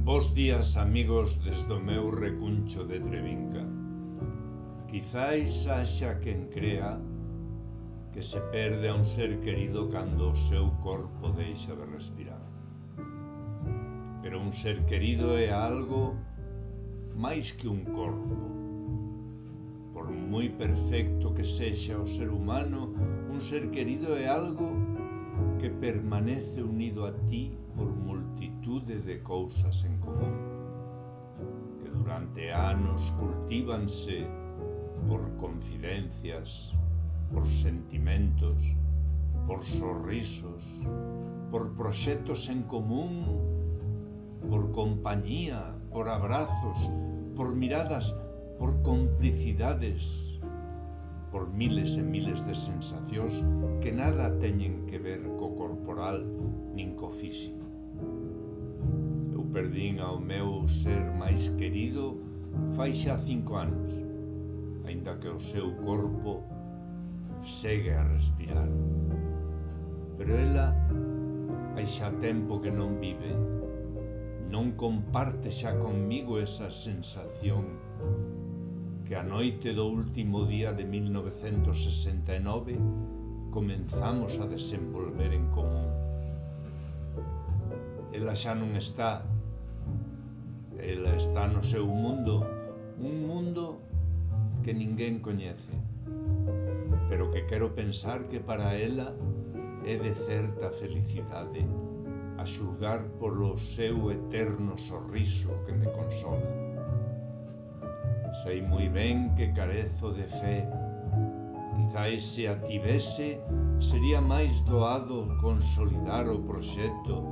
Bos días, amigos, desde o meu recuncho de Trevinca. Quizais haxa quen crea que se perde a un ser querido cando o seu corpo deixa de respirar. Pero un ser querido é algo máis que un corpo. Por moi perfecto que sexa o ser humano, un ser querido é algo que permanece unido a ti por multitude de cousas en común, que durante anos cultívanse por confidencias, por sentimentos, por sorrisos, por proxectos en común, por compañía, por abrazos, por miradas, por complicidades, por miles e miles de sensacións que nada teñen que ver co corporal nin co físico. Eu perdín ao meu ser máis querido fai xa 5 anos, aínda que o seu corpo segue a respirar. Pero ela hai xa tempo que non vive, non comparte xa conmigo esa sensación que a noite do último día de 1969 comenzamos a desenvolver en común. Ela xa non está, ela está no seu mundo, un mundo que ninguén coñece, pero que quero pensar que para ela é de certa felicidade, a xulgar polo seu eterno sorriso que me consola. Sei moi ben que carezo de fe. Quizais se a tivese, sería máis doado consolidar o proxecto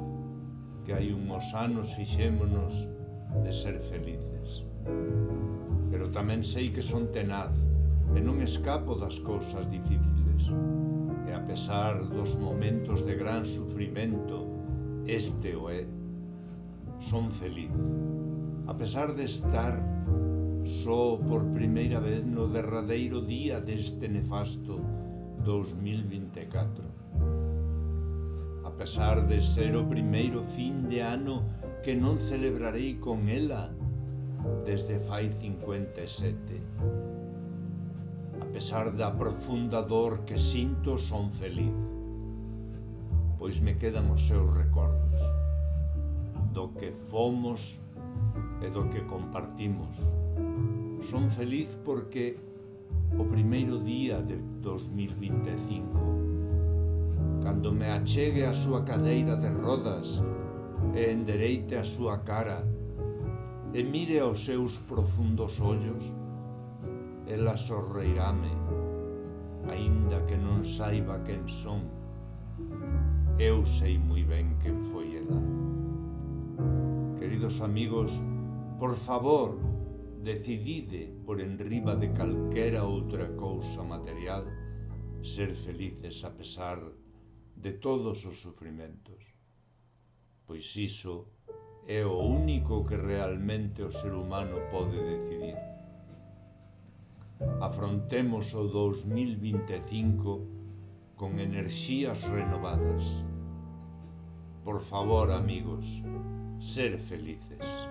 que hai uns anos fixémonos de ser felices. Pero tamén sei que son tenaz e non escapo das cousas difíciles. E a pesar dos momentos de gran sufrimento, este o é, son feliz. A pesar de estar só por primeira vez no derradeiro día deste nefasto 2024. A pesar de ser o primeiro fin de ano que non celebrarei con ela desde fai 57. A pesar da profunda dor que sinto, son feliz, pois me quedan os seus recordos do que fomos e do que compartimos. Son feliz porque o primeiro día de 2025, cando me achegue a súa cadeira de rodas e endereite a súa cara e mire aos seus profundos ollos, ela sorreirame, aínda que non saiba quen son. Eu sei moi ben quen foi ela. Queridos amigos, por favor, decidide por enriba de calquera outra cousa material ser felices a pesar de todos os sufrimentos, pois iso é o único que realmente o ser humano pode decidir. Afrontemos o 2025 con enerxías renovadas. Por favor, amigos, ser felices.